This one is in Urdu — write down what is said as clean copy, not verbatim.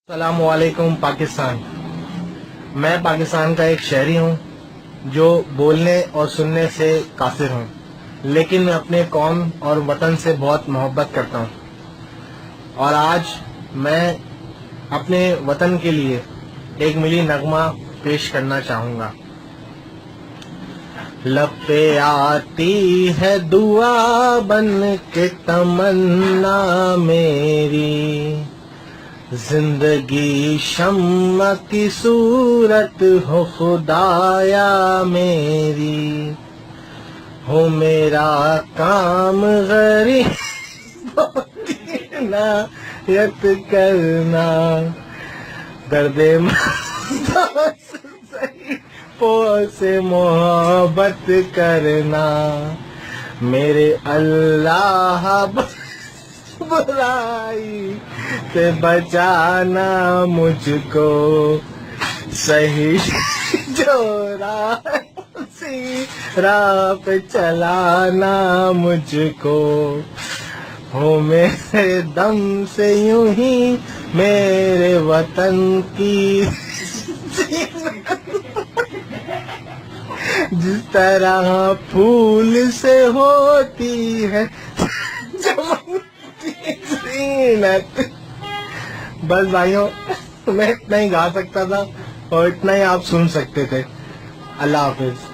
السلام علیکم پاکستان. میں پاکستان کا ایک شہری ہوں جو بولنے اور سننے سے قاصر ہوں، لیکن میں اپنے قوم اور وطن سے بہت محبت کرتا ہوں. اور آج میں اپنے وطن کے لیے ایک ملی نغمہ پیش کرنا چاہوں گا. لب پہ آتی ہے دعا بن کے تمنا میری، زندگی شمع کی صورت ہو خدایا میری، ہو میرا کام غریب کی عنایت کرنا، درد سے محبت کرنا، میرے اللہ برائی سے بچانا مجھ کو، صحیح جو راہ پہ چلانا مجھ کو، ہو میرے دم سے یوں ہی میرے وطن کی جس طرح پھول سے ہوتی ہے زینت. بس بھائیوں، میں اتنا ہی گا سکتا تھا اور اتنا ہی آپ سن سکتے تھے. اللہ حافظ.